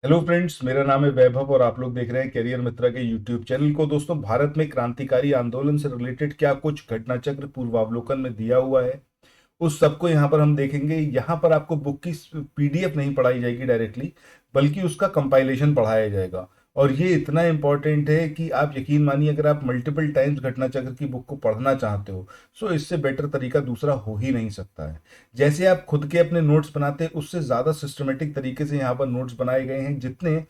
Hello friends, मेरा नाम है वैभव और आप लोग देख रहे हैं करियर मित्रा के यूट्यूब चैनल को। दोस्तों, भारत में क्रांतिकारी आंदोलन से रिलेटेड क्या कुछ घटना चक्र पूर्वावलोकन में दिया हुआ है, उस सबको यहाँ पर हम देखेंगे। यहाँ पर आपको बुक की पीडीएफ नहीं पढ़ाई जाएगी डायरेक्टली, बल्कि उसका कंपाइलेशन पढ़ाया जाएगा। और ये इतना इंपॉर्टेंट है कि आप यकीन मानिए, अगर आप मल्टीपल टाइम्स घटना चक्र की बुक को पढ़ना चाहते हो, सो इससे बेटर तरीका दूसरा हो ही नहीं सकता है। जैसे आप खुद के अपने नोट्स बनाते हैं, उससे ज़्यादा सिस्टमेटिक तरीके से यहाँ पर नोट्स बनाए गए हैं। जितने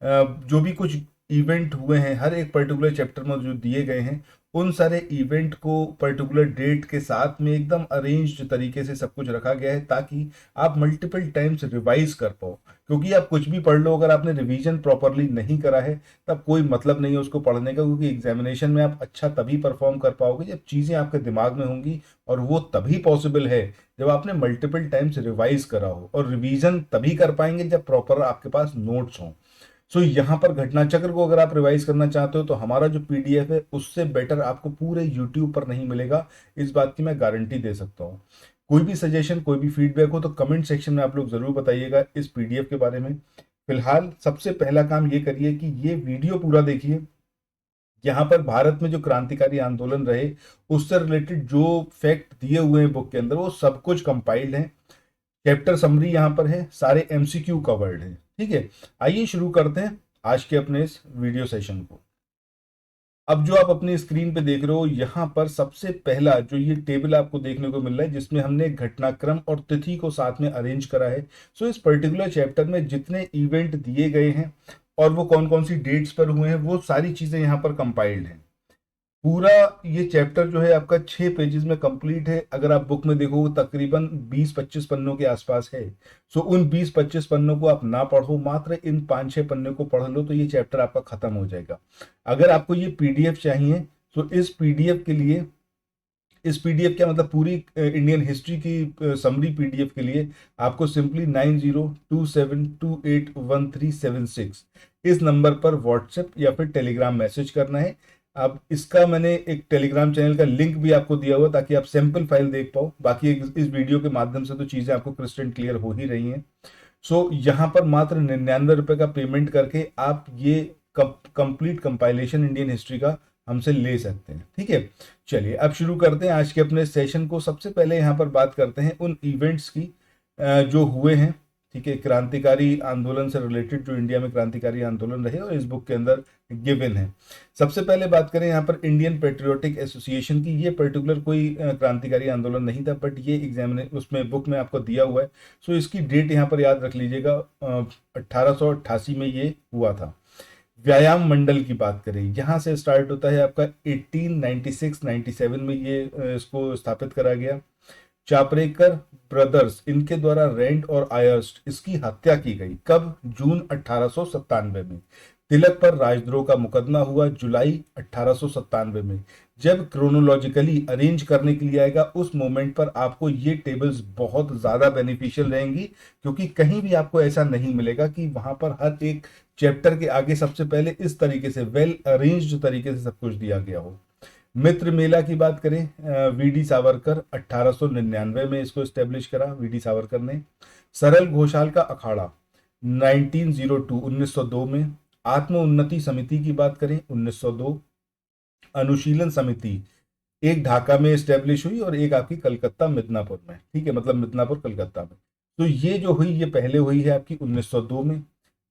जो भी कुछ इवेंट हुए हैं हर एक पर्टिकुलर चैप्टर में जो दिए गए हैं, उन सारे इवेंट को पर्टिकुलर डेट के साथ में एकदम अरेंज्ड तरीके से सब कुछ रखा गया है, ताकि आप मल्टीपल टाइम्स रिवाइज कर पाओ। क्योंकि आप कुछ भी पढ़ लो, अगर आपने रिवीजन प्रॉपरली नहीं करा है, तब कोई मतलब नहीं है उसको पढ़ने का। क्योंकि एग्जामिनेशन में आप अच्छा तभी परफॉर्म कर पाओगे जब चीज़ें आपके दिमाग में होंगी, और वो तभी पॉसिबल है जब आपने मल्टीपल टाइम्स रिवाइज करा हो। और रिवीजन तभी कर पाएंगे जब प्रॉपर आपके पास नोट्स हों। सो यहाँ पर घटना चक्र को अगर आप रिवाइज करना चाहते हो, तो हमारा जो पीडीएफ है उससे बेटर आपको पूरे यूट्यूब पर नहीं मिलेगा। इस बात की मैं गारंटी दे सकता हूँ। कोई भी सजेशन, कोई भी फीडबैक हो तो कमेंट सेक्शन में आप लोग जरूर बताइएगा इस पीडीएफ के बारे में। फिलहाल सबसे पहला काम ये करिए कि ये वीडियो पूरा देखिए। यहाँ पर भारत में जो क्रांतिकारी आंदोलन रहे, उससे रिलेटेड जो फैक्ट दिए हुए हैं बुक के अंदर, वो सब कुछ कंपाइल्ड है। चैप्टर समरी यहाँ पर है, सारे एमसीक्यू कवर्ड है। ठीक है, आइए शुरू करते हैं आज के अपने इस वीडियो सेशन को। अब जो आप अपनी स्क्रीन पे देख रहे हो, यहाँ पर सबसे पहला जो ये टेबल आपको देखने को मिल रहा है, जिसमें हमने घटनाक्रम और तिथि को साथ में अरेंज करा है। सो इस पर्टिकुलर चैप्टर में जितने इवेंट दिए गए हैं और वो कौन कौन सी डेट्स पर हुए हैं, वो सारी चीजें यहाँ पर कंपाइल्ड हैं। पूरा ये चैप्टर जो है आपका 6 पेजेस में कंप्लीट है। अगर आप बुक में देखो, तकरीबन 20-25 पन्नों के आसपास है। सो उन 20-25 पन्नों को आप ना पढ़ो, मात्र इन 5-6 पन्नों को पढ़ लो, तो ये चैप्टर आपका खत्म हो जाएगा। अगर आपको ये पीडीएफ चाहिए, तो इस पीडीएफ के लिए, इस पीडीएफ क्या मतलब पूरी इंडियन हिस्ट्री की समरी पीडीएफ के लिए, आपको सिंपली 9027281376 इस नंबर पर व्हाट्सएप या फिर टेलीग्राम मैसेज करना है। अब इसका मैंने एक टेलीग्राम चैनल का लिंक भी आपको दिया हुआ, ताकि आप सैंपल फाइल देख पाओ। बाकी इस वीडियो के माध्यम से तो चीज़ें आपको क्रिस्टल क्लियर हो ही रही हैं। सो यहाँ पर मात्र 99 रुपए का पेमेंट करके आप ये कंप्लीट कंपाइलेशन इंडियन हिस्ट्री का हमसे ले सकते हैं। ठीक है, चलिए अब शुरू करते हैं आज के अपने सेशन को। सबसे पहले यहाँ पर बात करते हैं उन इवेंट्स की जो हुए हैं। ठीक है, क्रांतिकारी आंदोलन से रिलेटेड जो इंडिया में क्रांतिकारी आंदोलन रहे और इस बुक के अंदर गिवन है। सबसे पहले बात करें यहाँ पर इंडियन पेट्रियोटिक एसोसिएशन की। ये पर्टिकुलर कोई क्रांतिकारी आंदोलन नहीं था, बट ये एग्जामिने उसमें बुक में आपको दिया हुआ है। सो इसकी डेट यहाँ पर याद रख लीजिएगा, 1888 में ये हुआ था। व्यायाम मंडल की बात करें, यहाँ से स्टार्ट होता है आपका 1896-97 में ये इसको स्थापित करा गया। चापरेकर ब्रदर्स, इनके द्वारा रेंड और आयर्स्ट, इसकी हत्या की गई। कब? जून 1897 में। तिलक पर राजद्रोह का मुकदमा हुआ जुलाई 1897 में। जब क्रोनोलॉजिकली अरेंज करने के लिए आएगा, उस मोमेंट पर आपको ये टेबल्स बहुत ज्यादा बेनिफिशियल रहेंगी, क्योंकि कहीं भी आपको ऐसा नहीं मिलेगा कि वहां पर हर एक चैप्टर के आगे सबसे पहले इस तरीके से वेल अरेंज्ड तरीके से सब कुछ दिया गया हो। मित्र मेला की बात करें, वीडी सावरकर 1899 में इसको स्टेब्लिश करा वीडी सावरकर ने। सरल घोषाल का अखाड़ा 1902 1902 में। आत्म उन्नति समिति की बात करें 1902। अनुशीलन समिति एक ढाका में स्टेब्लिश हुई और एक आपकी कलकत्ता मिदनापुर में। ठीक है, मतलब मिदनापुर कलकत्ता में। तो ये जो हुई, ये पहले हुई है आपकी 1902 में।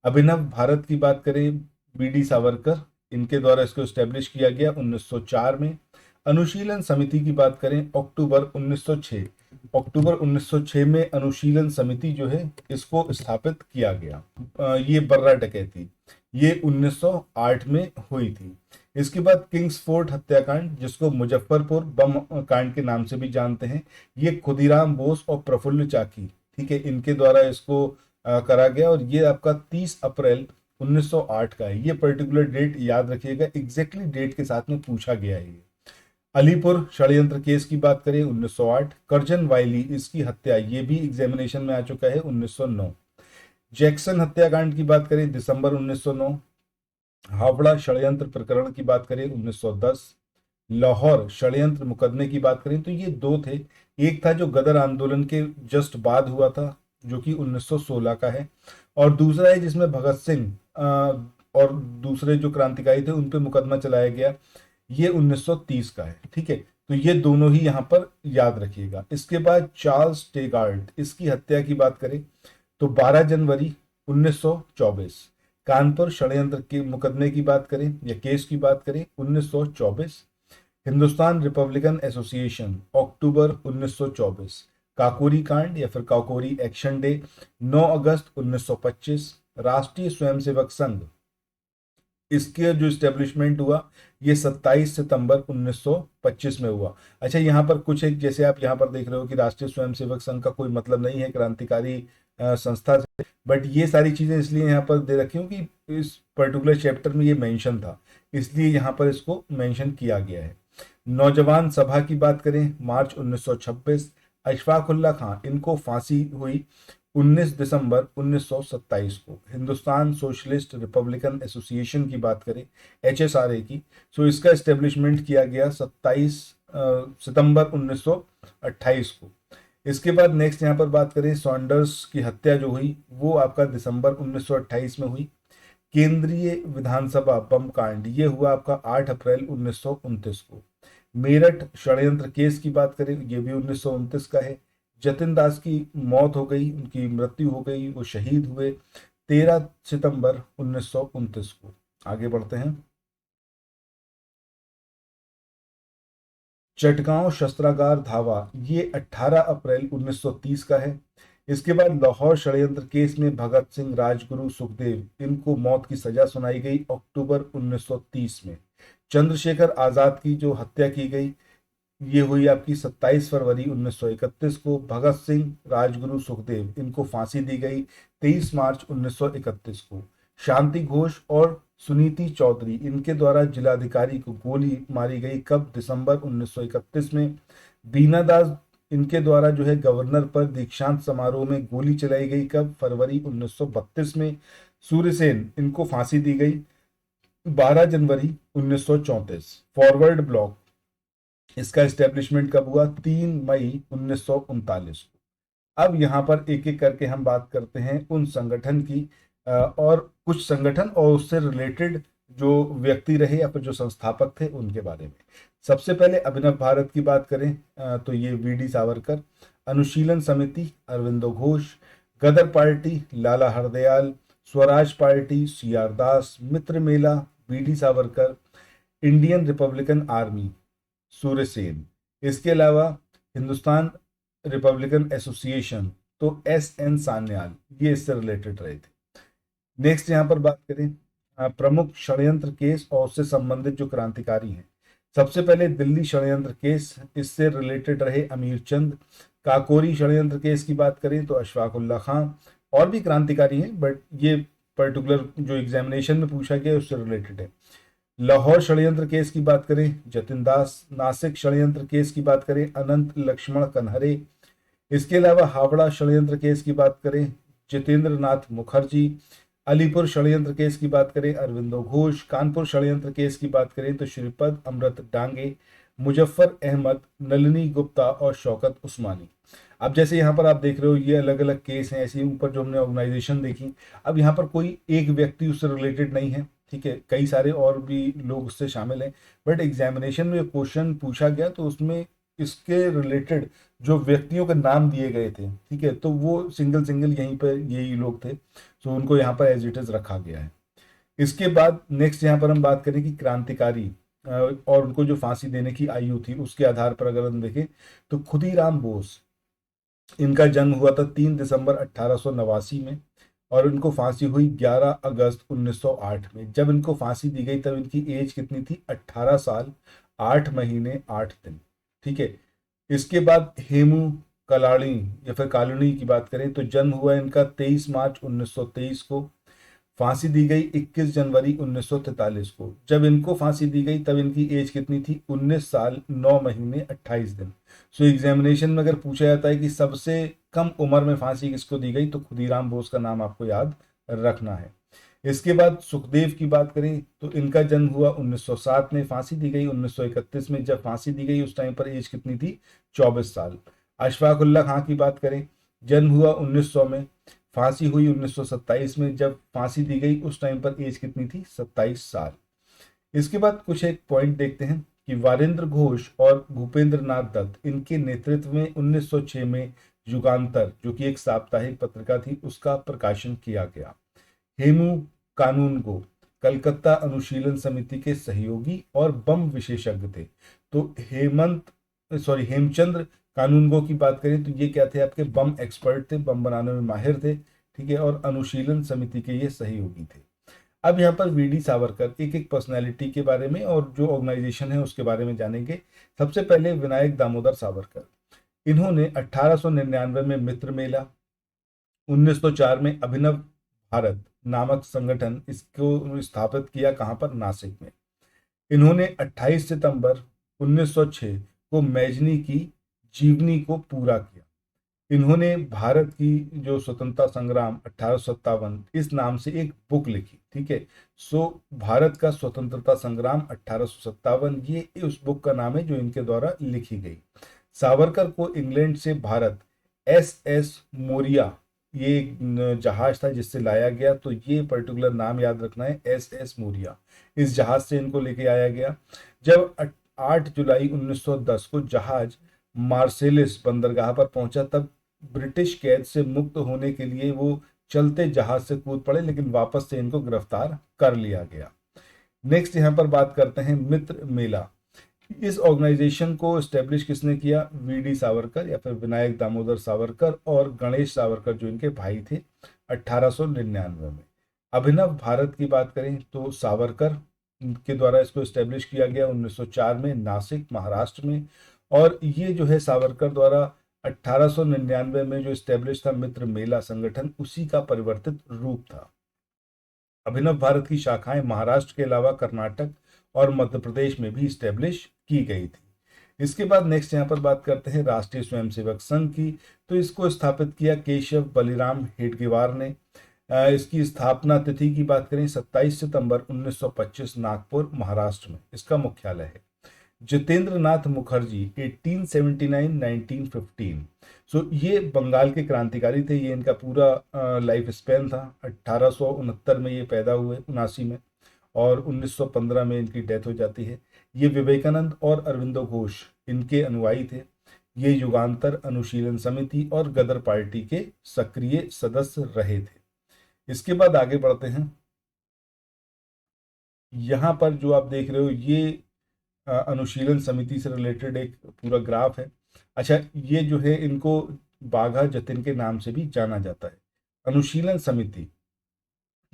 अभिनव भारत की बात करें, बीडी सावरकर, इनके द्वारा इसको स्टेब्लिश किया गया 1904 में। अनुशीलन समिति की बात करें, अक्टूबर 1906, अक्टूबर 1906 में अनुशीलन समिति जो है इसको स्थापित किया गया। ये बर्रा डकैती, ये 1908 में हुई थी। इसके बाद किंग्स फोर्ट हत्याकांड, जिसको मुजफ्फरपुर बम कांड के नाम से भी जानते हैं, ये खुदीराम बोस और प्रफुल्ल चाकी, ठीक है, इनके द्वारा इसको करा गया। और ये आपका 30 अप्रैल 1908 का है। ये पर्टिकुलर डेट याद रखिएगा, एग्जैक्टली डेट के साथ में पूछा गया है। अलीपुर षड्यंत्र केस की बात करें 1908। करजन वाइली, इसकी हत्या, ये भी एग्जामिनेशन में आ चुका है 1909। जैक्सन हत्याकांड की बात करें दिसंबर 1909। हावड़ा षड्यंत्र प्रकरण की बात करें 1910। लाहौर षड्यंत्र मुकदमे की बात करें तो ये दो थे। एक था जो गदर आंदोलन के जस्ट बाद हुआ था, जो कि 1916 का है, और दूसरा है जिसमें भगत सिंह और दूसरे जो क्रांतिकारी थे उन पे मुकदमा चलाया गया, ये 1930 का है। ठीक है, तो ये दोनों ही यहाँ पर याद रखिएगा। इसके बाद चार्ल्स टेगार्ड, इसकी हत्या की बात करें तो 12 जनवरी 1924। कानपुर षड्यंत्र के मुकदमे की बात करें या केस की बात करें 1924। हिंदुस्तान रिपब्लिकन एसोसिएशन अक्टूबर 1924। काकोरी कांड या फिर काकोरी एक्शन डे 9 अगस्त 1925। राष्ट्रीय स्वयंसेवक संघ, इसके जो इस्टेब्लिशमेंट हुआ ये 27 सितंबर 1925 में हुआ। अच्छा, यहाँ पर कुछ एक, जैसे आप यहाँ पर देख रहे हो कि राष्ट्रीय स्वयंसेवक संघ का कोई मतलब नहीं है क्रांतिकारी संस्था से, बट ये सारी चीजें इसलिए यहाँ पर दे रखी हूँ कि इस पर्टिकुलर चैप्टर में ये मेंशन था, इसलिए यहाँ पर इसको मेंशन किया गया है। नौजवान सभा की बात करें मार्च 1926। अशफाकुल्ला खां, इनको फांसी हुई 19 दिसंबर 1927 को। हिंदुस्तान सोशलिस्ट रिपब्लिकन एसोसिएशन की बात करें HSRA की, तो इसका एस्टेब्लिशमेंट किया गया 27 सितंबर 1928 को। इसके बाद नेक्स्ट यहाँ पर बात करें, सॉन्डर्स की हत्या जो हुई वो आपका दिसंबर 1928 में हुई। केंद्रीय विधानसभा बम कांड, ये हुआ आपका 8 अप्रैल 1929 को। मेरठ षड्यंत्र केस की बात करें, ये भी 1929 का है। जतिन दास की मौत हो गई, उनकी मृत्यु हो गई, वो शहीद हुए 13 सितंबर 1929 को। आगे बढ़ते हैं। चटगांव शस्त्रागार धावा, ये 18 अप्रैल 1930 का है। इसके बाद लाहौर षड्यंत्र केस में भगत सिंह, राजगुरु, सुखदेव, इनको मौत की सजा सुनाई गई अक्टूबर 1930 में। चंद्रशेखर आजाद की जो हत्या की गई ये हुई आपकी 27 फरवरी 1931 को। भगत सिंह, राजगुरु, सुखदेव, इनको फांसी दी गई 23 मार्च 1931 को। शांति घोष और सुनीति चौधरी, इनके द्वारा जिलाधिकारी को गोली मारी गई कब? दिसंबर 1931 में। बीना दास, इनके द्वारा जो है गवर्नर पर दीक्षांत समारोह में गोली चलाई गई कब? फरवरी 1932 में। सूर्यसेन, इनको फांसी दी गई 12 जनवरी 1934। फॉरवर्ड ब्लॉक, इसका एस्टेब्लिशमेंट कब हुआ? 3 मई 1939 को। अब यहाँ पर एक एक करके हम बात करते हैं उन संगठन की और कुछ संगठन और उससे रिलेटेड जो व्यक्ति रहे या फिर जो संस्थापक थे उनके बारे में। सबसे पहले अभिनव भारत की बात करें तो ये VD Savarkar. Anushilan Samiti Aurobindo Ghosh. Ghadar party Lala Hardayal. Swaraj party CR Das. Mitra Mela V D Savarkar. Indian republican army Surya Sen. इसके अलावा हिंदुस्तान रिपब्लिकन एसोसिएशन तो SN सान्याल, ये इससे रिलेटेड रहे थे। नेक्स्ट यहाँ पर बात करें प्रमुख षड्यंत्र केस और उससे संबंधित जो क्रांतिकारी हैं। सबसे पहले दिल्ली षड्यंत्र केस, इससे रिलेटेड रहे अमीर चंद। काकोरी षड्यंत्र केस की बात करें तो अशफाकुल्ला खां, और भी क्रांतिकारी हैं बट ये पर्टिकुलर जो एग्जामिनेशन में पूछा गया उससे रिलेटेड है। लाहौर षड्यंत्र केस की बात करें जतिन दास। नासिक षड्यंत्र केस की बात करें अनंत लक्ष्मण कन्हरे। इसके अलावा हावड़ा षड्यंत्र केस की बात करें जितेंद्र नाथ मुखर्जी। अलीपुर षड्यंत्र केस की बात करें अरविंदो घोष। कानपुर षड्यंत्र केस की बात करें तो श्रीपद अमृत डांगे, मुजफ्फर अहमद, नलिनी गुप्ता और शौकत उस्मानी। अब जैसे यहाँ पर आप देख रहे हो ये अलग अलग केस हैं, ऐसे ऊपर जो हमने ऑर्गेनाइजेशन देखी, अब यहाँ पर कोई एक व्यक्ति उससे रिलेटेड नहीं है, ठीक है, कई सारे और भी लोग उससे शामिल हैं, बट एग्जामिनेशन में क्वेश्चन पूछा गया तो उसमें इसके रिलेटेड जो व्यक्तियों के नाम दिए गए थे, ठीक है, तो वो सिंगल सिंगल यहीं पर यही लोग थे, तो उनको यहाँ पर एज इट इज रखा गया है। इसके बाद नेक्स्ट यहाँ पर हम बात करें कि क्रांतिकारी और उनको जो फांसी देने की आयु थी उसके आधार पर अगर हम देखें तो खुदीराम बोस, इनका जन्म हुआ था 3 दिसंबर 1889 में और इनको फांसी हुई 11 अगस्त 1908 में। जब इनको फांसी दी गई तब इनकी एज कितनी थी? 18 साल 8 महीने 8 दिन, ठीक है। इसके बाद हेमू कलाणी या फिर कालनी की बात करें तो जन्म हुआ इनका 23 मार्च 1923 को। फांसी दी गई 21 जनवरी 1943 को। जब इनको फांसी दी गई तब इनकी एज कितनी थी? 19 साल 9 महीने 28 दिन। सो एग्जामिनेशन में अगर पूछा जाता है कि सबसे कम उम्र में फांसी किसको दी गई तो खुदीराम बोस का नाम आपको याद रखना है। इसके बाद सुखदेव की बात करें तो इनका जन्म हुआ 1907 में, फांसी दी गई 1931 में। जब फांसी दी गई उस टाइम पर एज कितनी थी? 24 साल। अशफाक उल्ला खां की बात करें, जन्म हुआ 1900 में, फांसी हुई 1927 में। जब फांसी दी गई उस टाइम पर एज कितनी थी? 27 साल। इसके बाद कुछ एक पॉइंट देखते हैं कि वारेंद्र घोष और भूपेंद्र नाथ दत्त, इनके नेतृत्व में 1906 में युगांतर, जो कि एक साप्ताहिक पत्रिका थी, उसका प्रकाशन किया गया। हेमू कानूनगो कलकत्ता अनुशीलन समिति के सहयोगी और बम विशेषज्ञ थे। तो हेमचंद्र कानूनगो की बात करें तो ये क्या थे? आपके बम एक्सपर्ट थे, बम बनाने में माहिर थे, ठीक है, और अनुशीलन समिति के ये सहयोगी थे। अब यहाँ पर वीडी सावरकर, एक एक पर्सनैलिटी के बारे में और जो ऑर्गेनाइजेशन है उसके बारे में जानेंगे। सबसे पहले विनायक दामोदर सावरकर, इन्होंने 1899 में मित्र मेला, 1904 में अभिनव भारत नामक संगठन, इसको स्थापित किया। कहाँ पर? नासिक में। इन्होंने 28 सितंबर 1906 को मैजनी की जीवनी को पूरा किया। इन्होंने भारत की जो स्वतंत्रता संग्राम 1857 इस नाम से एक बुक लिखी, ठीक है। सो भारत का स्वतंत्रता संग्राम 1857, ये उस बुक का नाम है जो इनके द्वारा लिखी गई। सावरकर को इंग्लैंड से भारत SS मोरिया, ये एक जहाज था जिससे लाया गया, तो ये पर्टिकुलर नाम याद रखना है, SS मोरिया। इस जहाज से इनको लेके आया गया। जब 8 जुलाई 1910 को जहाज मार्सेलिस बंदरगाह पर पहुंचा, तब ब्रिटिश कैद से मुक्त होने के लिए वो चलते जहाज से कूद पड़े, लेकिन वापस से इनको गिरफ्तार कर लिया गया। नेक्स्ट यहाँ पर बात करते हैं मित्र मेला। इस ऑर्गेनाइजेशन को एस्टेब्लिश किसने किया? वीडी सावरकर या फिर विनायक दामोदर सावरकर और गणेश सावरकर, जो इनके भाई थे, 1899 में। अभिनव भारत की बात करें तो सावरकर के द्वारा इसको एस्टेब्लिश किया गया 1904 में नासिक, महाराष्ट्र में। और ये जो है सावरकर द्वारा 1899 में जो एस्टेब्लिश था मित्र मेला संगठन, उसी का परिवर्तित रूप था। अभिनव भारत की शाखाएं महाराष्ट्र के अलावा कर्नाटक और मध्य प्रदेश में भी स्टैब्लिश की गई थी। इसके बाद नेक्स्ट यहाँ पर बात करते हैं राष्ट्रीय स्वयंसेवक संघ की। तो इसको स्थापित किया केशव बलिराम हेडगेवार ने। इसकी स्थापना तिथि की बात करें 27 सितंबर 1925 नागपुर, महाराष्ट्र में इसका मुख्यालय है। जितेंद्र नाथ मुखर्जी 1879-1915, सो ये बंगाल के क्रांतिकारी थे। ये इनका पूरा लाइफ स्पैन था। 1869 में ये पैदा हुए, 79 में, और 1915 में इनकी डेथ हो जाती है। ये विवेकानंद और अरविंदो घोष इनके अनुयायी थे। ये युगांतर, अनुशीलन समिति और गदर पार्टी के सक्रिय सदस्य रहे थे। इसके बाद आगे बढ़ते हैं। यहाँ पर जो आप देख रहे हो ये अनुशीलन समिति से रिलेटेड एक पूरा ग्राफ है। अच्छा, ये जो है इनको बाघा जतिन के नाम से भी जाना जाता है। अनुशीलन समिति,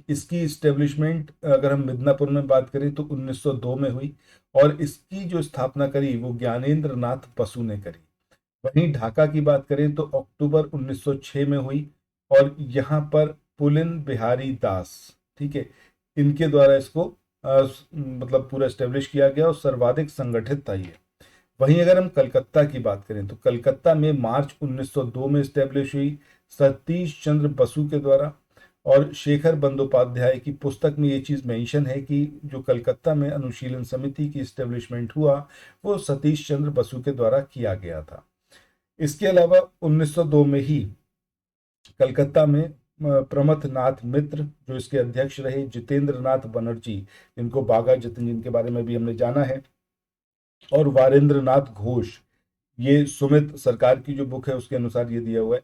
इसकी इस्टेब्लिशमेंट अगर हम मिदनापुर में बात करें तो 1902 में हुई, और इसकी जो स्थापना करी वो ज्ञानेंद्र नाथ बसु ने करी। वहीं ढाका की बात करें तो अक्टूबर 1906 में हुई, और यहाँ पर पुलिन बिहारी दास, ठीक है, इनके द्वारा इसको मतलब पूरा एस्टेब्लिश किया गया और सर्वाधिक संगठित था ये। वहीं अगर हम कलकत्ता की बात करें तो कलकत्ता में मार्च 1902 में एस्टेब्लिश हुई सतीश चंद्र बसु के द्वारा। और शेखर बंदोपाध्याय की पुस्तक में ये चीज़ मेंशन है कि जो कलकत्ता में अनुशीलन समिति की एस्टेब्लिशमेंट हुआ वो सतीश चंद्र बसु के द्वारा किया गया था। इसके अलावा 1902 में ही कलकत्ता में प्रमथ नाथ मित्र, जो इसके अध्यक्ष रहे, जितेंद्र नाथ बनर्जी, जिनको बाघा जतिन, जिनके बारे में भी हमने जाना है, और वारेंद्र नाथ घोष, ये सुमित सरकार की जो बुक है उसके अनुसार ये दिया हुआ है।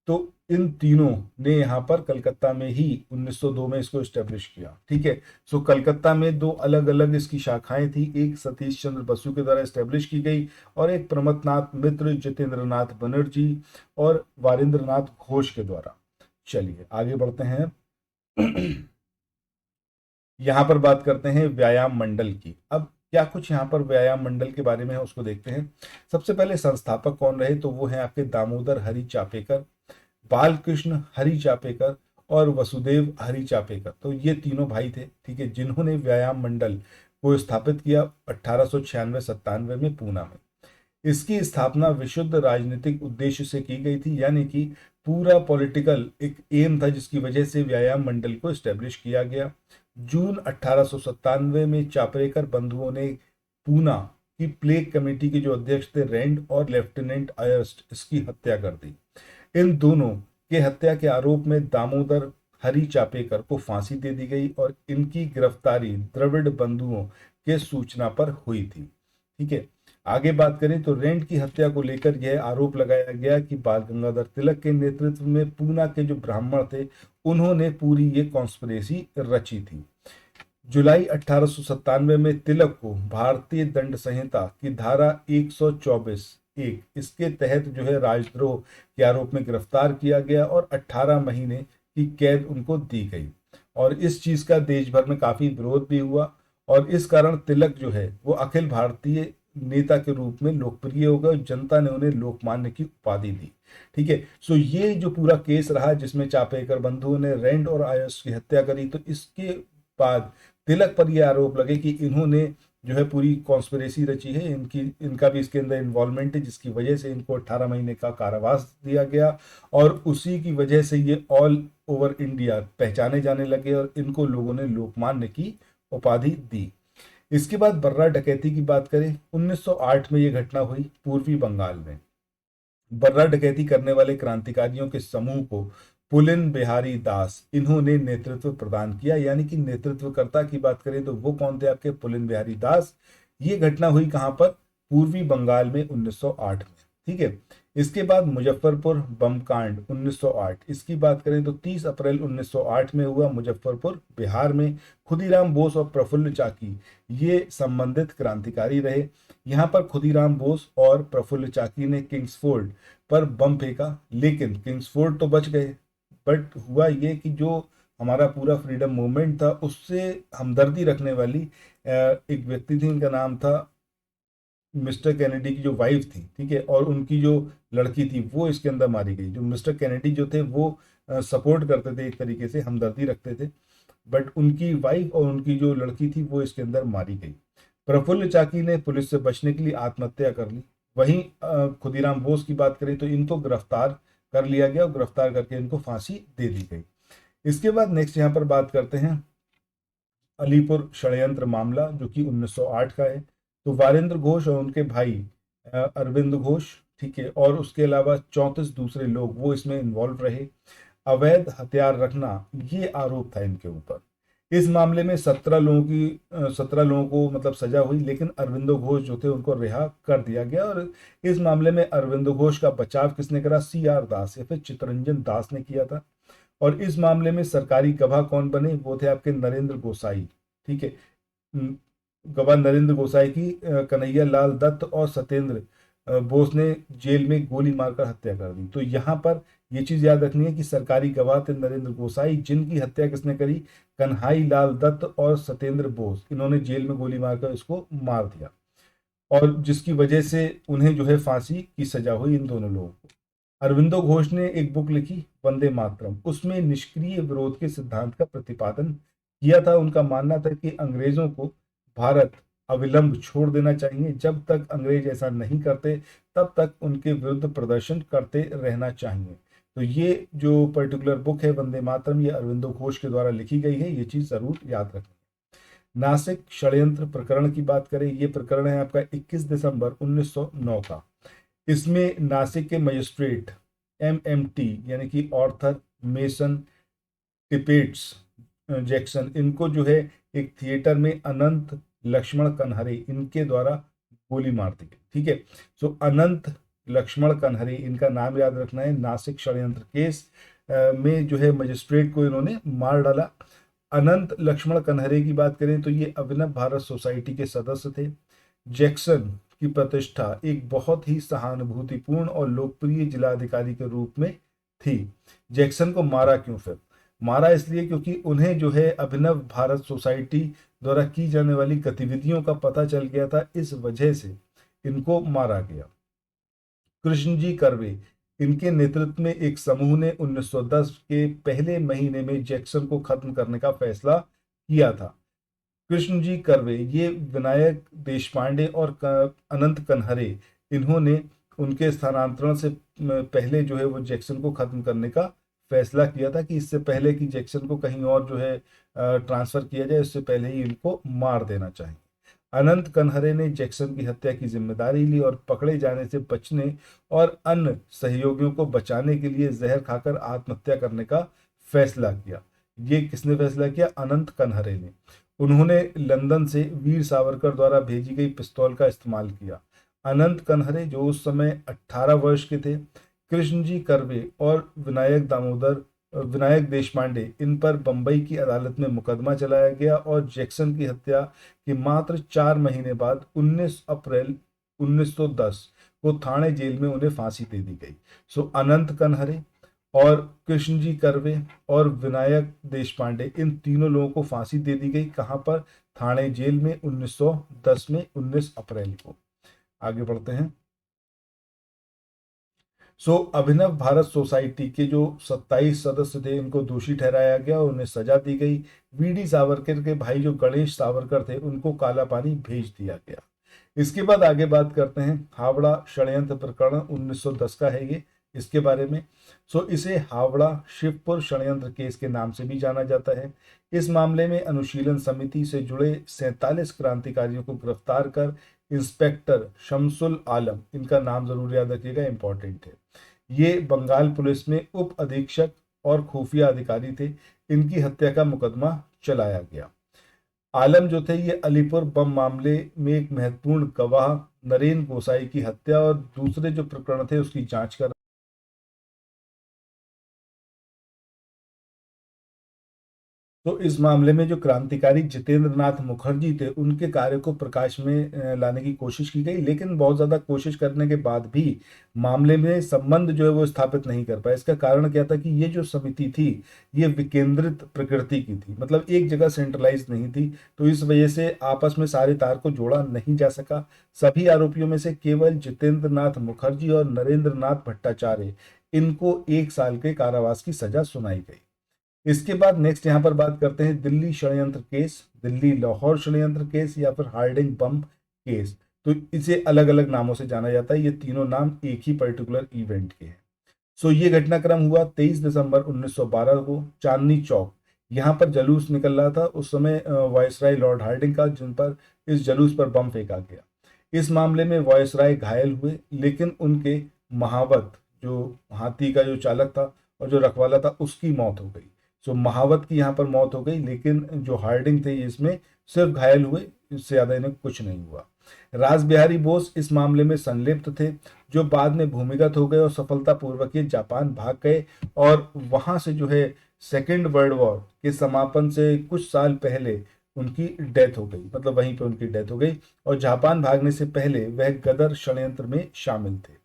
तो इन तीनों ने यहाँ पर कलकत्ता में ही 1902 में इसको एस्टेब्लिश किया, ठीक है। सो कलकत्ता में दो अलग अलग इसकी शाखाएं थी, एक सतीश चंद्र बसु के द्वारा एस्टेब्लिश की गई और एक प्रमथनाथ मित्र, जितेंद्र नाथ बनर्जी और वारेंद्र नाथ घोष के द्वारा। चलिए आगे बढ़ते हैं। यहाँ पर बात करते हैं व्यायाम मंडल की। अब क्या कुछ यहाँ पर व्यायाम मंडल के बारे में है उसको देखते हैं। सबसे पहले संस्थापक कौन रहे तो वो है आपके दामोदर हरि चापेकर, बालकृष्ण हरि चापेकर और वसुदेव हरि चापेकर। तो ये तीनों भाई थे, ठीक है, जिन्होंने व्यायाम मंडल को स्थापित किया 1896-97 में पूना में। इसकी स्थापना विशुद्ध राजनीतिक उद्देश्य से की गई थी, यानी कि पूरा पॉलिटिकल एक एम था जिसकी वजह से व्यायाम मंडल को एस्टेब्लिश किया गया। जून 1897 में चापरेकर बंधुओं ने पूना की प्लेग कमेटी के जो अध्यक्ष थे रेंड और लेफ्टिनेंट अयस्ट, इसकी हत्या कर दी। इन दोनों के हत्या के आरोप में दामोदर हरि चापेकर को फांसी दे दी गई और इनकी गिरफ्तारी द्रविड़ बंधुओं के सूचना पर हुई थी। ठीक है, आगे बात करें तो रेंड की हत्या को लेकर यह आरोप लगाया गया कि बाल गंगाधर तिलक के नेतृत्व में पूना के जो ब्राह्मण थे उन्होंने पूरी ये कॉन्स्पिरेसी रची थी। जुलाई 1897 में तिलक को भारतीय दंड संहिता की धारा 124 एक इसके तहत जो है राजद्रोह के आरोप में गिरफ्तार किया गया और 18 महीने की कैद उनको दी गई और इस चीज का देश भर में काफी विरोध भी हुआ और इस कारण तिलक जो है वो अखिल भारतीय नेता के रूप में लोकप्रिय हो गए और जनता ने उन्हें लोकमान्य की उपाधि दी। ठीक है, सो ये जो पूरा केस रहा जिसमें चापेकर बंधुओं ने रेंड और आयस की हत्या करी, तो इसके बाद तिलक पर यह आरोप लगे कि इन्होंने जो है पूरी कॉन्स्पिरेसी रची है, इनका भी इसके अंदर इन्वॉल्वमेंट है, जिसकी वजह से इनको 18 महीने का कारावास दिया गया और उसी की वजह से ये ऑल ओवर इंडिया पहचाने जाने लगे और इनको लोगों ने लोकमान्य की उपाधि दी। इसके बाद बर्रा डकैती की बात करें, 1908 में यह घटना हुई पूर्वी बंगाल में। बर्रा डकैती करने वाले क्रांतिकारियों के समूह को पुलिन बिहारी दास इन्होंने नेतृत्व प्रदान किया, यानी कि नेतृत्वकर्ता की बात करें तो वो कौन थे आपके पुलिन बिहारी दास। ये घटना हुई कहां पर, पूर्वी बंगाल में 1908 में। ठीक है, इसके बाद मुजफ्फरपुर बम कांड 1908, इसकी बात करें तो 30 अप्रैल 1908 में हुआ मुजफ्फरपुर बिहार में। खुदीराम बोस और प्रफुल्ल चाकी ये संबंधित क्रांतिकारी रहे। यहाँ पर खुदीराम बोस और प्रफुल्ल चाकी ने किंग्सफोर्ड पर बम फेंका, लेकिन किंग्सफोर्ड तो बच गए, बट हुआ ये कि जो हमारा पूरा फ्रीडम मूवमेंट था उससे हमदर्दी रखने वाली एक व्यक्ति थी, इनका नाम था मिस्टर कैनेडी की जो वाइफ थी, ठीक है, और उनकी जो लड़की थी वो इसके अंदर मारी गई। जो मिस्टर कैनेडी जो थे वो सपोर्ट करते थे, एक तरीके से हमदर्दी रखते थे, बट उनकी वाइफ और उनकी जो लड़की थी वो इसके अंदर मारी गई। प्रफुल्ल चाकी ने पुलिस से बचने के लिए आत्महत्या कर ली। वहीं खुदीराम बोस की बात करें तो इनको गिरफ्तार कर लिया गया और गिरफ्तार करके इनको फांसी दे दी गई। इसके बाद नेक्स्ट यहाँ पर बात करते हैं अलीपुर षड्यंत्र मामला, जो कि 1908 का है। तो वारेंद्र घोष और उनके भाई अरविंद घोष, ठीक है, और उसके अलावा 34 दूसरे लोग वो इसमें इन्वॉल्व रहे। अवैध हथियार रखना ये आरोप था इनके ऊपर। इस मामले में 17 लोगों को मतलब सजा हुई, लेकिन अरविंदो घोष जो थे उनको रिहा कर दिया गया। और इस मामले में अरविंदो घोष का बचाव किसने करा, CR दास या फिर चित्तरंजन दास ने किया था। और इस मामले में सरकारी गवाह कौन बने, वो थे आपके नरेंद्र गोसाई। ठीक है, गवाह नरेंद्र गोसाई की कन्हैया लाल दत्त और सत्येंद्र बोस ने जेल में गोली मारकर हत्या कर दी। तो यहाँ पर ये चीज याद रखनी है कि सरकारी गवाह थे नरेंद्र गोसाई, जिनकी हत्या किसने करी, कन्हई लाल दत्त और सत्येंद्र बोस, इन्होंने जेल में गोली मारकर इसको मार दिया और जिसकी वजह से उन्हें जो है फांसी की सजा हुई इन दोनों लोगों को। अरविंदो घोष ने एक बुक लिखी वंदे मातरम, उसमें निष्क्रिय विरोध के सिद्धांत का प्रतिपादन किया था। उनका मानना था कि अंग्रेजों को भारत अविलंब छोड़ देना चाहिए, जब तक अंग्रेज ऐसा नहीं करते तब तक उनके विरुद्ध प्रदर्शन करते रहना चाहिए। तो ये जो पर्टिकुलर बुक है वंदे मातरम, ये अरविंदो घोष के द्वारा लिखी गई है, ये चीज जरूर याद रखें। नासिक षड्यंत्र प्रकरण की बात करें, ये प्रकरण है आपका 21 दिसंबर 1909 का। इसमें नासिक के मजिस्ट्रेट MMT यानी कि ऑर्थर मेसन टिपेट्स जैक्सन, इनको जो है एक थिएटर में अनंत लक्ष्मण कन्हरे इनके द्वारा गोली मार दी गई। ठीक है, सो अनंत लक्ष्मण कन्हरे इनका नाम याद रखना है। नासिक षड्यंत्र केस में जो है मजिस्ट्रेट को इन्होंने मार डाला। अनंत लक्ष्मण कन्हरे की बात करें तो ये अभिनव भारत सोसाइटी के सदस्य थे। जैक्सन की प्रतिष्ठा एक बहुत ही सहानुभूतिपूर्ण और लोकप्रिय जिलाधिकारी के रूप में थी। जैक्सन को मारा क्यों, फिर मारा इसलिए क्योंकि उन्हें जो है अभिनव भारत सोसाइटी द्वारा की जाने वाली गतिविधियों का पता चल गया था, इस वजह से इनको मारा गया। कृष्णजी कर्वे, इनके नेतृत्व में एक समूह ने 1910 के पहले महीने में जैक्सन को खत्म करने का फैसला किया था। कृष्णजी कर्वे ये विनायक देशपांडे और अनंत कन्हरे, इन्होंने उनके स्थानांतरण से पहले जो है वो जैक्सन को खत्म करने का फैसला किया था कि इससे पहले कि जैक्सन को कहीं और जो है ट्रांसफर किया जाए, उससे पहले ही इनको मार देना चाहिए। अनंत कनहरे ने जैक्सन की हत्या की जिम्मेदारी ली और पकड़े जाने से बचने और अन्य सहयोगियों को बचाने के लिए जहर खाकर आत्महत्या करने का फैसला किया। ये किसने फैसला किया? अनंत कनहरे ने। उन्होंने लंदन से वीर सावरकर द्वारा भेजी गई पिस्तौल का इस्तेमाल किया। अनंत कनहरे जो उस समय 18 वर्ष के थे, कृष्णजी कर्वे और विनायक देशपांडे, इन पर बंबई की अदालत में मुकदमा चलाया गया और जैक्सन की हत्या के मात्र 4 महीने बाद 19 अप्रैल 1910 को थाने जेल में उन्हें फांसी दे दी गई। सो अनंत कनहरे और कृष्णजी कर्वे और विनायक देशपांडे, इन तीनों लोगों को फांसी दे दी गई। कहां पर? थाने जेल में 1910 में 19 अप्रैल को। आगे बढ़ते हैं। अभिनव भारत सोसाइटी के जो 27 सदस्य थे, इनको दोषी ठहराया गया और उन्हें सजा दी गई। वीडी सावरकर के भाई जो गणेश सावरकर थे, उनको काला पानी भेज दिया गया। इसके बाद आगे बात करते हैं हावड़ा षड्यंत्र प्रकरण 1910 का है ये, इसके बारे में। इसे हावड़ा शिवपुर षड्यंत्र केस के नाम से भी जाना जाता है। इस मामले में अनुशीलन समिति से जुड़े 47 क्रांतिकारियों को गिरफ्तार कर इंस्पेक्टर शमसुल आलम, इनका नाम जरूर याद रखिएगा, इंपॉर्टेंट है, ये बंगाल पुलिस में उप अधीक्षक और खुफिया अधिकारी थे, इनकी हत्या का मुकदमा चलाया गया। आलम जो थे, ये अलीपुर बम मामले में एक महत्वपूर्ण गवाह नरेन गोसाई की हत्या और दूसरे जो प्रकरण थे उसकी जांच कर इस मामले में जो क्रांतिकारी जितेंद्र नाथ मुखर्जी थे, उनके कार्य को प्रकाश में लाने की कोशिश की गई, लेकिन बहुत ज्यादा कोशिश करने के बाद भी मामले में संबंध जो है वो स्थापित नहीं कर पाए। इसका कारण क्या था कि ये जो समिति थी, ये विकेंद्रित प्रकृति की थी, मतलब एक जगह सेंट्रलाइज नहीं थी। तो इस वजह से आपस में सारे तार को जोड़ा नहीं जा सका। सभी आरोपियों में से केवल जितेंद्र नाथ मुखर्जी और नरेंद्र नाथ भट्टाचार्य, इनको 1 साल के कारावास की सजा सुनाई गई। इसके बाद नेक्स्ट यहाँ पर बात करते हैं दिल्ली षड्यंत्र केस, दिल्ली लाहौर षड्यंत्र केस या फिर हार्डिंग बम केस। तो इसे अलग अलग नामों से जाना जाता है, ये तीनों नाम एक ही पर्टिकुलर इवेंट के हैं। ये घटनाक्रम हुआ 23 दिसंबर 1912 को चांदनी चौक। यहाँ पर जलूस निकल रहा था उस समय वायसराय लॉर्ड हार्डिंग का, जिन पर इस जलूस पर बम फेंका गया। इस मामले में वायसराय घायल हुए, लेकिन उनके महावत, जो हाथी का जो चालक था और जो रखवाला था, उसकी मौत हो गई। महावत की यहाँ पर मौत हो गई, लेकिन जो हार्डिंग थे इसमें सिर्फ घायल हुए, इससे ज्यादा इन्हें कुछ नहीं हुआ। रास बिहारी बोस इस मामले में संलिप्त थे, जो बाद में भूमिगत हो गए और सफलतापूर्वक ये जापान भाग गए और वहां से जो है सेकेंड वर्ल्ड वॉर के समापन से कुछ साल पहले उनकी डेथ हो गई, मतलब वहीं पे उनकी डेथ हो गई और जापान भागने से पहले वह गदर षड्यंत्र में शामिल थे।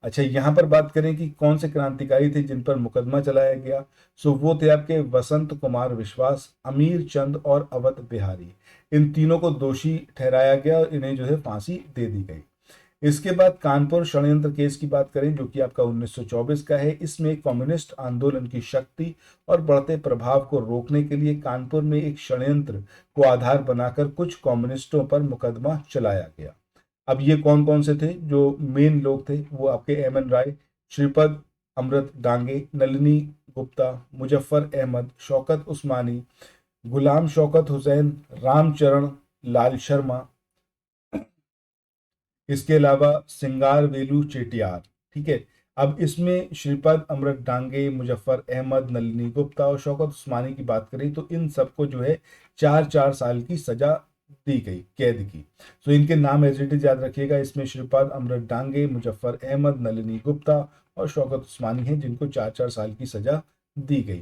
अच्छा, यहाँ पर बात करें कि कौन से क्रांतिकारी थे जिन पर मुकदमा चलाया गया। वो थे आपके वसंत कुमार विश्वास, अमीर चंद और अवध बिहारी। इन तीनों को दोषी ठहराया गया और इन्हें जो है फांसी दे दी गई। इसके बाद कानपुर षड्यंत्र केस की बात करें, जो कि आपका 1924 का है। इसमें कम्युनिस्ट आंदोलन की शक्ति और बढ़ते प्रभाव को रोकने के लिए कानपुर में एक षड्यंत्र को आधार बनाकर कुछ कम्युनिस्टों पर मुकदमा चलाया गया। अब ये कौन कौन से थे जो मेन लोग थे? वो आपके एमएन राय, श्रीपद अमृत डांगे, नलिनी गुप्ता, मुजफ्फर अहमद, शौकत उस्मानी, गुलाम शौकत हुसैन, रामचरण लाल शर्मा, इसके अलावा सिंगार वेलू चेटियार। ठीक है, अब इसमें श्रीपद अमृत डांगे, मुजफ्फर अहमद, नलिनी गुप्ता और शौकत उस्मानी की बात करें तो इन सबको जो है 4-4 साल की सजा दी गई, कैद की। इनके नाम एज इट इज याद रखिएगा। इसमें श्रीपाद अमृत डांगे, मुजफ्फर अहमद, नलिनी गुप्ता और शौकत उस्मानी हैं, जिनको 4-4 साल की सजा दी गई।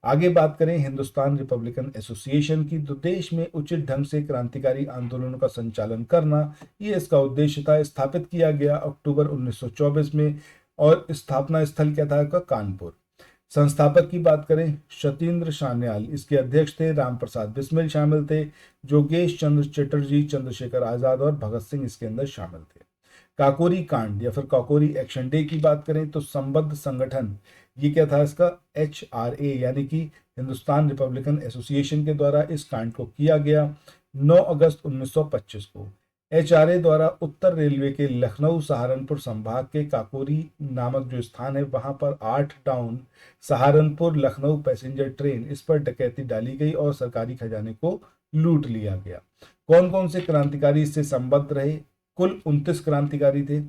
आगे बात करें हिंदुस्तान रिपब्लिकन एसोसिएशन की, तो देश में उचित ढंग से क्रांतिकारी आंदोलनों का संचालन करना, ये इसका उद्देश्य था। स्थापित किया गया अक्टूबर 1924 में और स्थापना स्थल क्या था? कानपुर। संस्थापक की बात करें, सतीन्द्र सान्याल इसके अध्यक्ष थे, राम प्रसाद बिस्मिल शामिल थे, जोगेश चंद्र चटर्जी, चंद्रशेखर आजाद और भगत सिंह इसके अंदर शामिल थे। काकोरी कांड या फिर काकोरी एक्शन डे की बात करें तो संबद्ध संगठन, ये क्या था इसका? HRA यानी कि हिंदुस्तान रिपब्लिकन एसोसिएशन के द्वारा इस कांड को किया गया 9 अगस्त 1925 को। एचआरए द्वारा उत्तर रेलवे के लखनऊ सहारनपुर संभाग के काकोरी नामक जो स्थान है वहां पर 8 town Saharanpur Lucknow passenger train, इस पर डकैती डाली गई और सरकारी खजाने को लूट लिया गया। कौन कौन से क्रांतिकारी इससे संबद्ध रहे? कुल 29 क्रांतिकारी थे,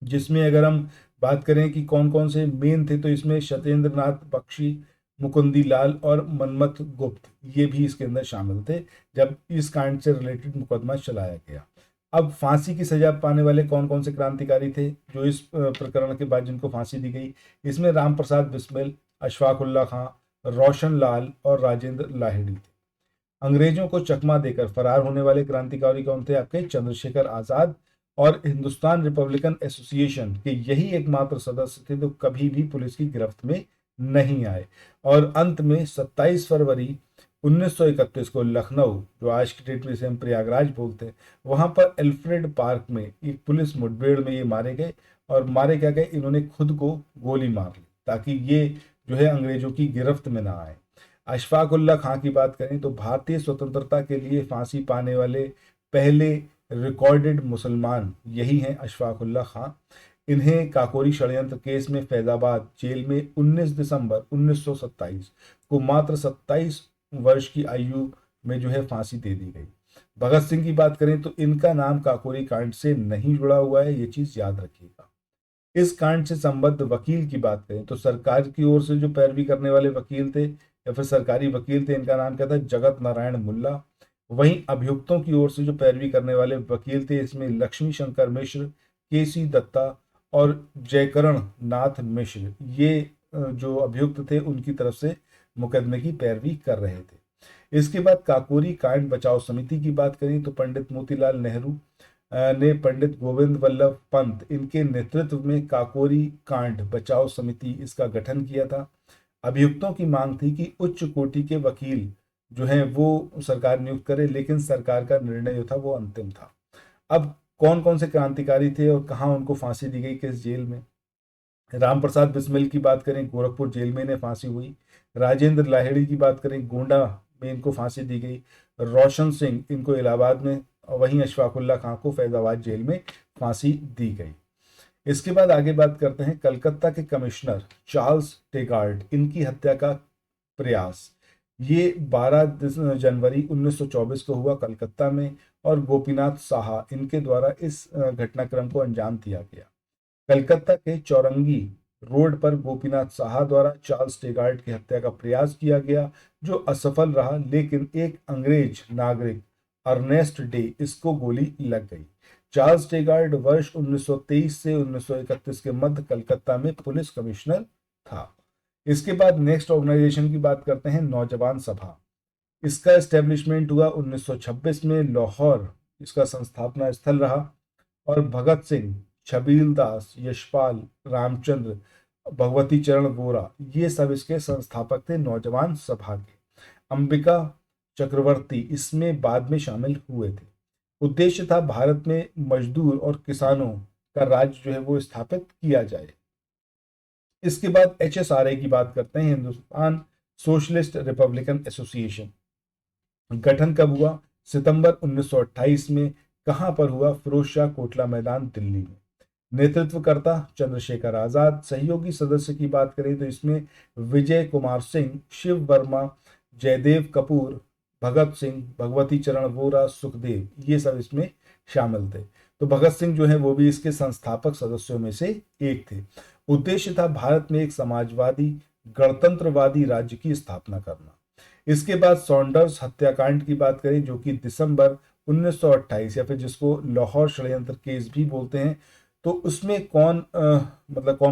जिसमें अगर हम बात करें कि कौन कौन से मेन थे तो इसमें सत्येंद्र नाथ बख्शी, मुकुंदी लाल और मनमथ गुप्त, ये भी इसके अंदर शामिल थे जब इस कांड से रिलेटेड मुकदमा चलाया गया। अब फांसी की सजा पाने वाले कौन कौन से क्रांतिकारी थे जो इस प्रकरण के बाद जिनको फांसी दी गई? इसमें राम प्रसाद बिस्मिल, अशफाक उल्ला खां, रोशन लाल और राजेंद्र लाहिड़ी थे। अंग्रेजों को चकमा देकर फरार होने वाले क्रांतिकारी कौन थे? आपके चंद्रशेखर आजाद, और हिंदुस्तान रिपब्लिकन एसोसिएशन के यही एकमात्र सदस्य थे जो कभी भी पुलिस की गिरफ्त में नहीं आए। और अंत में 27 फरवरी 1931 को लखनऊ, जो आज की डेट में इसे हम प्रयागराज बोलते हैं, वहां पर एल्फ्रेड पार्क में एक पुलिस मुठभेड़ में ये मारे गए। और मारे क्या गए? इन्होंने खुद को गोली मार ली ताकि ये जो है अंग्रेजों की गिरफ्त में ना आए। अशफाक उल्ला खां की बात करें तो भारतीय स्वतंत्रता के लिए फांसी पाने वाले पहले रिकॉर्डेड मुसलमान यही हैं, अशफाक उल्ला खां। इन्हें काकोरी षड्यंत्र केस में फैजाबाद जेल में 19 दिसंबर 1927 को मात्र 27 वर्ष की आयु में जो है फांसी दे दी गई। भगत सिंह की बात करें तो इनका नाम काकोरी कांड से नहीं जुड़ा हुआ है, ये चीज याद रखिएगा। इस कांड से संबद्ध वकील की बात करें तो सरकार की ओर से जो पैरवी करने वाले वकील थे या फिर सरकारी वकील थे, इनका नाम क्या था? जगत नारायण मुल्ला। वहीं अभियुक्तों की ओर से जो पैरवी करने वाले वकील थे, इसमें लक्ष्मी शंकर मिश्र, केसी दत्ता और जयकरण नाथ मिश्र, ये जो अभियुक्त थे उनकी तरफ से मुकदमे की पैरवी कर रहे थे। इसके बाद काकोरी कांड बचाओ समिति की बात करें तो पंडित मोतीलाल नेहरू ने पंडित गोविंद वल्लभ पंत इनके नेतृत्व में काकोरी कांड बचाओ समिति इसका गठन किया था। अभियुक्तों की मांग थी कि उच्च कोटि के वकील जो है वो सरकार नियुक्त करे, लेकिन सरकार का निर्णय जो था वो अंतिम था। अब कौन कौन से क्रांतिकारी थे और कहाँ उनको फांसी दी गई, किस जेल में? राम प्रसाद बिस्मिल की बात करें, गोरखपुर जेल में इन्हें फांसी हुई। राजेंद्र लाहिड़ी की बात करें, गोंडा में इनको फांसी दी गई। रोशन सिंह इनको इलाहाबाद में, और वहीं अशफाक उल्ला खां को फैजाबाद जेल में फांसी दी गई। इसके बाद आगे बात करते हैं कलकत्ता के कमिश्नर चार्ल्स टेगार्ड, इनकी हत्या का प्रयास। ये 12 जनवरी 1924 को हुआ कलकत्ता में, और गोपीनाथ साहा इनके द्वारा इस घटनाक्रम को अंजाम दिया गया। कलकत्ता के चौरंगी रोड पर गोपीनाथ साहा द्वारा चार्ल्स टेगार्ड की हत्या का प्रयास किया गया, जो असफल रहा, लेकिन एक अंग्रेज नागरिक अर्नेस्ट डे इसको गोली लग गई। चार्ल्स टेगार्ड वर्ष 1923 से 1931 के मध्य कलकत्ता में पुलिस कमिश्नर था। इसके बाद नेक्स्ट ऑर्गेनाइजेशन की बात करते हैं, नौजवान सभा। इसका एस्टेब्लिशमेंट हुआ 1926 में, लाहौर इसका संस्थापना स्थल रहा। और भगत सिंह, छबील दास, यशपाल, रामचंद्र, भगवती चरण वोरा, ये सब इसके संस्थापक थे नौजवान सभा के। अंबिका चक्रवर्ती इसमें बाद में शामिल हुए थे। उद्देश्य था भारत में मजदूर और किसानों का राज्य जो है वो स्थापित किया जाए। इसके बाद HSRA की बात करते हैं, हिंदुस्तान सोशलिस्ट रिपब्लिकन एसोसिएशन। गठन कब हुआ? सितंबर 1928 में। कहां पर हुआ? फिरोजशाह कोटला मैदान, दिल्ली में। नेतृत्वकर्ता चंद्रशेखर आजाद। सहयोगी सदस्य की बात करें तो इसमें विजय कुमार सिंह, शिव वर्मा, जयदेव कपूर, भगत सिंह, भगवती चरण वोरा, सुखदेव, ये सब इसमें शामिल थे। तो भगत सिंह जो है वो भी इसके संस्थापक सदस्यों में से एक थे। उद्देश्य था भारत में एक समाजवादी गणतंत्रवादी राज्य की स्थापना करना। इसके बाद सॉन्डर्स हत्याकांड की बात करें, जो कि दिसंबर 1928 या फिर जिसको लाहौर षड्यंत्र केस भी बोलते हैं, तो उसमें कौन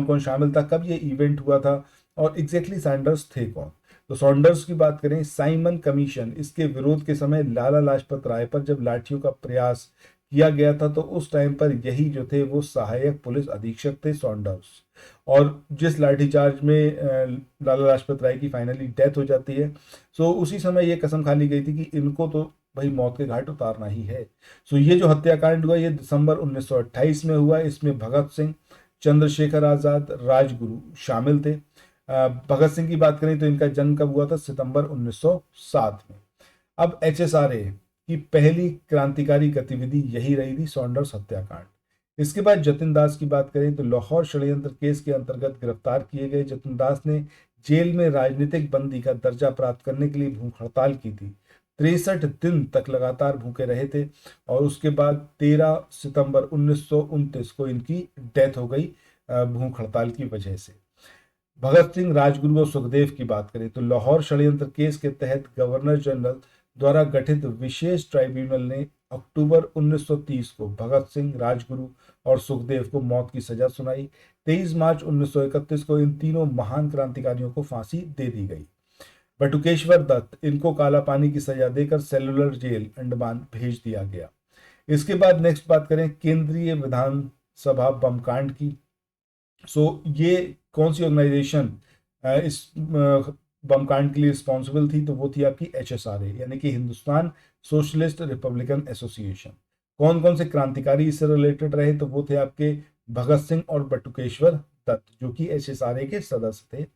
कौन शामिल था, कब ये इवेंट हुआ था और एग्जैक्टली सैंडर्स थे कौन? तो सॉन्डर्स की बात करें, साइमन कमीशन इसके विरोध के समय लाला लाजपत राय पर जब लाठियों का प्रयास किया गया था, तो उस टाइम पर यही जो थे वो सहायक पुलिस अधीक्षक थे सॉन्डर्स। और जिस लाठीचार्ज में लाला लाजपत राय की फाइनली डेथ हो जाती है, सो उसी समय ये कसम खा ली गई थी कि इनको तो भाई मौत के घाट उतारना ही है। सो ये जो हत्याकांड हुआ ये दिसंबर 1928 में हुआ। इसमें भगत सिंह, चंद्रशेखर आजाद, राजगुरु शामिल थे। भगत सिंह की बात करें तो इनका जन्म कब हुआ था? सितंबर 1907 में। अब HSRA की पहली क्रांतिकारी गतिविधि यही रही थी, सॉन्डर्स हत्याकांड। इसके बाद जतिन दास की बात करें तो लाहौर षड्यंत्र केस के अंतर्गत गिरफ्तार किए गए जतिन दास ने जेल में राजनीतिक बंदी का दर्जा प्राप्त करने के लिए भूख हड़ताल की थी। 63 दिन तक लगातार भूखे रहे थे और उसके बाद 13 सितंबर 1929 को इनकी डेथ हो गई भूख हड़ताल की वजह से। भगत सिंह, राजगुरु और सुखदेव की बात करें तो लाहौर षड्यंत्र केस के तहत गवर्नर जनरल द्वारा गठित विशेष ट्राइब्यूनल ने अक्टूबर 1930 को भगत सिंह, राजगुरु और सुखदेव को मौत की सजा सुनाई। 23 मार्च 1931 को इन तीनों महान क्रांतिकारियों को फांसी दे दी गई। बटुकेश्वर दत्त, इनको काला पानी की सजा देकर सेलुलर जेल अंडमान भेज दिया गया। इसके बाद नेक्स्ट बात करें केंद्रीय विधानसभा बम कांड की। ये कौन सी ऑर्गेनाइजेशन इस बम कांड के लिए रिस्पॉन्सिबल थी, तो वो थी आपकी HSRA, यानी कि हिंदुस्तान सोशलिस्ट रिपब्लिकन एसोसिएशन। कौन कौन से क्रांतिकारी इससे रिलेटेड रहे, तो वो थे आपके भगत सिंह और बटुकेश्वर दत्त, जो कि HSRA के सदस्य थे।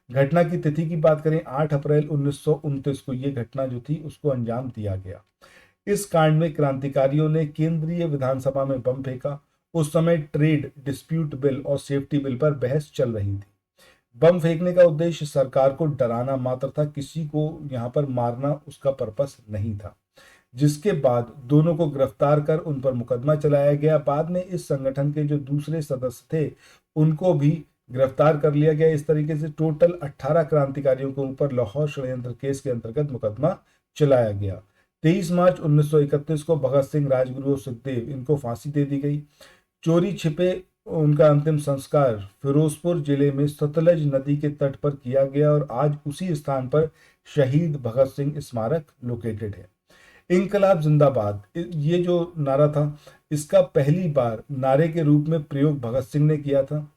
घटना की तिथि की बात करें 8 अप्रैल 1929 को ये घटना जो थी उसको अंजाम दिया गया। इस कांड में क्रांतिकारियों ने केंद्रीय विधानसभा में बम फेंका। उस समय ट्रेड डिस्प्यूट बिल और सेफ्टी बिल पर बहस चल रही थी। बम फेंकने का उद्देश्य सरकार को डराना मात्र था, किसी को यहाँ पर मारना उसका पर्पस नहीं था। जिसके बाद दोनों को गिरफ्तार कर उन पर मुकदमा चलाया गया। बाद में इस संगठन के जो दूसरे सदस्य थे उनको भी गिरफ्तार कर लिया गया। इस तरीके से टोटल 18 क्रांतिकारियों के ऊपर लाहौर षड्यंत्र केस के अंतर्गत मुकदमा चलाया गया। 23 मार्च 1931 को भगत सिंह, राजगुरु और सुखदेव, इनको फांसी दे दी गई। चोरी छिपे उनका अंतिम संस्कार फिरोजपुर जिले में सतलज नदी के तट पर किया गया और आज उसी स्थान पर शहीद भगत सिंह स्मारक लोकेटेड है। इनकलाब जिंदाबाद, ये जो नारा था इसका पहली बार नारे के रूप में प्रयोग भगत सिंह ने किया था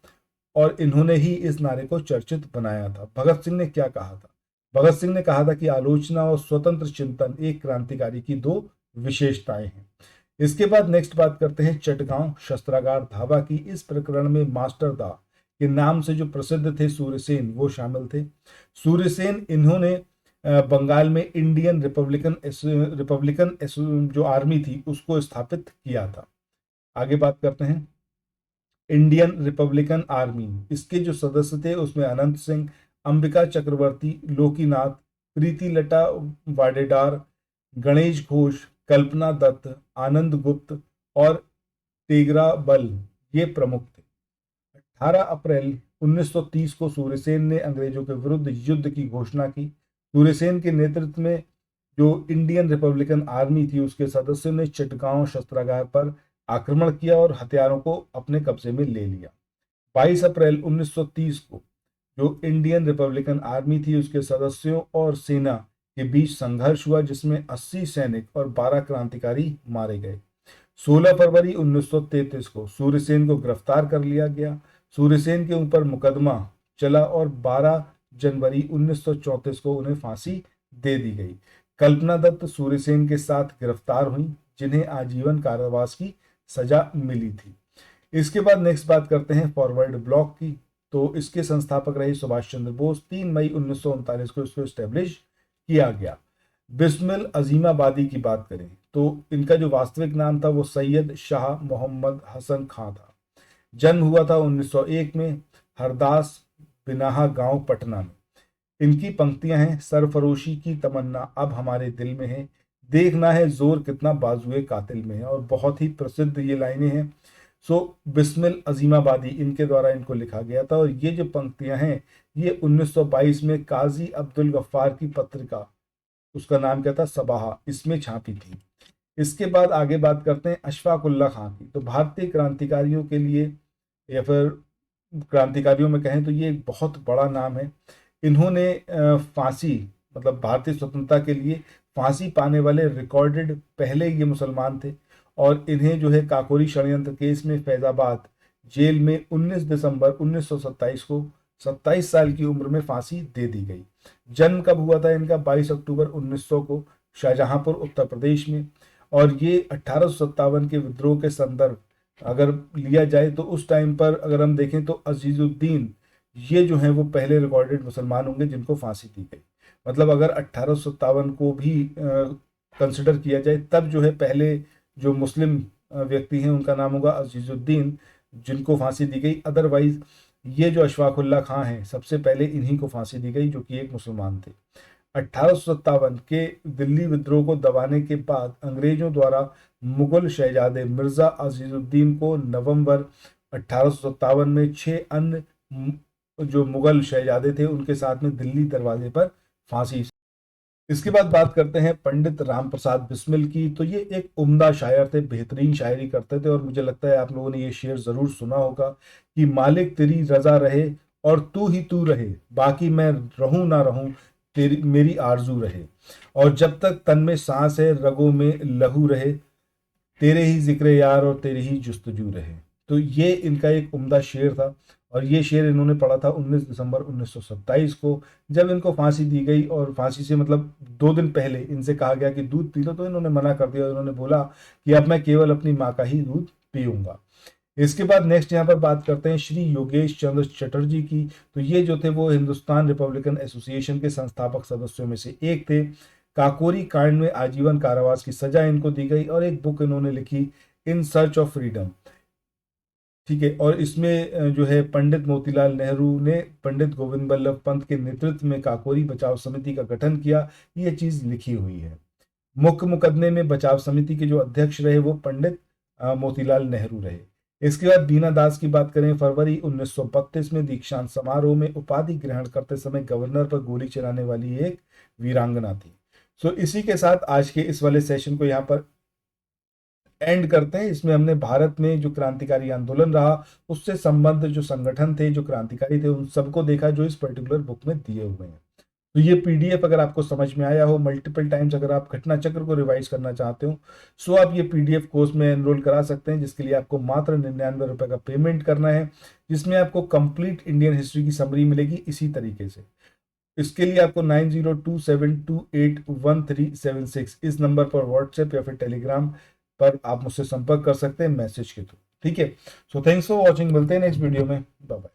और इन्होंने ही इस नारे को चर्चित बनाया था। भगत सिंह ने क्या कहा था? भगत सिंह ने कहा था कि आलोचना और स्वतंत्र चिंतन एक क्रांतिकारी की दो विशेषताएं हैं। इसके बाद नेक्स्ट बात करते हैं चटगांव शस्त्रागार धावा की। इस प्रकरण में मास्टर दा के नाम से जो प्रसिद्ध थे सूर्यसेन, वो शामिल थे। सूर्यसेन, इन्होंने बंगाल में इंडियन रिपब्लिकन जो आर्मी थी उसको स्थापित किया था। आगे बात करते हैं इंडियन रिपब्लिकन आर्मी। इसके जो सदस्य थे उसमें अनंत सिंह, अंबिका चक्रवर्ती, लोकीनाथ, प्रीति लता वाडेदार, गणेश घोष, कल्पना दत्त, आनंद गुप्त और तेगरा बल, ये प्रमुख थे। 18 अप्रैल 1930 को सूर्यसेन ने अंग्रेजों के विरुद्ध युद्ध की घोषणा की। सूर्यसेन के नेतृत्व में जो इंडियन रिपब्लिकन आर्मी थी उसके सदस्यों ने चटगांव शस्त्रागार पर आक्रमण किया और हथियारों को अपने कब्जे में ले लिया। 22 अप्रैल 1930 को जो इंडियन रिपब्लिकन आर्मी थी उसके सदस्यों और सेना के बीच संघर्ष हुआ जिसमें 80 सैनिक और 12 क्रांतिकारी मारे गए। 16 फरवरी 1933 को सूर्यसेन को गिरफ्तार कर लिया गया। सूर्यसेन के ऊपर मुकदमा चला और 12 जनवरी 1934 को उन्हें फांसी दे दी गई। कल्पना दत्त सूर्यसेन के साथ गिरफ्तार हुई जिन्हें आजीवन कारावास की सजा मिली थी। इसके बाद नेक्स्ट बात करते हैं फॉरवर्ड ब्लॉक की। तो इसके संस्थापक रहे सुभाष चंद्र बोस। 3 मई 1939 को इसको स्टैब्लिश किया गया। बिस्मिल अजीमाबादी की बात करें तो इनका जो वास्तविक नाम था वो सैयद शाह मोहम्मद हसन खां था। जन्म हुआ था 1901 में हरदास बिनाहा गांव पटना में। इनकी पंक्तियां हैं, सरफरोशी की तमन्ना अब हमारे दिल में है, देखना है जोर कितना बाजुए कातिल में है, और बहुत ही प्रसिद्ध ये लाइनें हैं। बिस्मिल अजीमाबादी इनके द्वारा इनको लिखा गया था और ये जो पंक्तियां हैं ये 1922 में काजी अब्दुल गफ्फार की पत्रिका, उसका नाम क्या था, सबाहा, इसमें छापी थी। इसके बाद आगे बात करते हैं अशफाक उल्लाह खां की। तो भारतीय क्रांतिकारियों के लिए या फिर क्रांतिकारियों में कहें तो ये एक बहुत बड़ा नाम है। इन्होंने फांसी, मतलब भारतीय स्वतंत्रता के लिए फांसी पाने वाले रिकॉर्डेड पहले ये मुसलमान थे और इन्हें जो है काकोरी षड्यंत्र केस में फैजाबाद जेल में 19 दिसंबर 1927 को 27 साल की उम्र में फांसी दे दी गई। जन्म कब हुआ था इनका? 22 अक्टूबर 1900 को शाहजहांपुर उत्तर प्रदेश में। और ये 1857 के विद्रोह के संदर्भ अगर लिया जाए तो उस टाइम पर अगर हम देखें तो अजीजुद्दीन, ये जो है वो पहले रिकॉर्डेड मुसलमान होंगे जिनको फांसी दी गई। मतलब अगर 1857 को भी कंसिडर किया जाए, तब जो है पहले जो मुस्लिम व्यक्ति हैं उनका नाम होगा अजीजुद्दीन, जिनको फांसी दी गई। अदरवाइज ये जो अशफाकुल्ला खां हैं, सबसे पहले इन्हीं को फांसी दी गई, जो कि एक मुसलमान थे। 1857 के दिल्ली विद्रोह को दबाने के बाद अंग्रेजों द्वारा मुगल शहजादे मिर्जा अजीजुद्दीन को नवंबर 1857 में 6 अन्य जो मुगल शहजादे थे उनके साथ में दिल्ली दरवाजे पर फांसी। इसके बाद बात करते हैं पंडित राम प्रसाद बिस्मिल की। तो ये एक उम्दा शायर थे, बेहतरीन शायरी करते थे, और मुझे लगता है आप लोगों ने ये शेर जरूर सुना होगा कि मालिक तेरी रजा रहे और तू ही तू रहे, बाकी मैं रहूं ना रहूं, तेरी मेरी आरजू रहे, और जब तक तन में सांस है रगों में लहू रहे, तेरे ही जिक्र यार और तेरे ही जुस्तजू रहे। तो ये इनका एक उम्दा शेर था, और ये शेर इन्होंने पढ़ा था 19 दिसंबर 1927 को, जब इनको फांसी दी गई। और फांसी से मतलब 2 दिन पहले इनसे कहा गया कि दूध पी लो, तो इन्होंने मना कर दिया। इन्होंने बोला कि अब मैं केवल अपनी माँ का ही दूध पीऊंगा। इसके बाद नेक्स्ट यहाँ पर बात करते हैं श्री योगेश चंद्र चटर्जी की। तो ये जो थे वो हिंदुस्तान रिपब्लिकन एसोसिएशन के संस्थापक सदस्यों में से एक थे। काकोरी कांड में आजीवन कारावास की सजा इनको दी गई, और एक बुक इन्होंने लिखी इन सर्च ऑफ फ्रीडम, ठीक है। और इसमें जो है पंडित मोतीलाल नेहरू ने पंडित गोविंद बल्लभ पंत के नेतृत्व में काकोरी बचाव समिति का गठन किया, ये चीज लिखी हुई है। मुख्य मुकदमे में बचाव समिति के जो अध्यक्ष रहे वो पंडित मोतीलाल नेहरू रहे। इसके बाद बीना दास की बात करें, फरवरी 1932 में दीक्षांत समारोह में उपाधि ग्रहण करते समय गवर्नर पर गोली चलाने वाली एक वीरांगना थी। सो इसी के साथ आज के इस वाले सेशन को यहाँ पर एंड करते हैं। इसमें हमने भारत में जो क्रांतिकारी आंदोलन रहा उससे संबंध जो संगठन थे जो क्रांतिकारी थे उन सबको देखा, जो इस पर्टिकुलर बुक में दिए हुए हैं। तो ये पीडीएफ अगर आपको समझ में आया हो, मल्टीपल टाइम्स अगर आप घटना चक्र को रिवाइज करना चाहते हो, सो आप ये पीडीएफ कोर्स में एनरोल करा सकते हैं, जिसके लिए आपको मात्र 99 रुपए का पेमेंट करना है, जिसमें आपको कंप्लीट इंडियन हिस्ट्री की समरी मिलेगी इसी तरीके से। इसके लिए आपको 9027281376 इस नंबर पर व्हाट्सएप या फिर टेलीग्राम पर आप मुझसे संपर्क कर सकते हैं मैसेज के थ्रू, ठीक है। सो थैंक्स फॉर वॉचिंग, मिलते हैं नेक्स्ट वीडियो में, बाय बाय।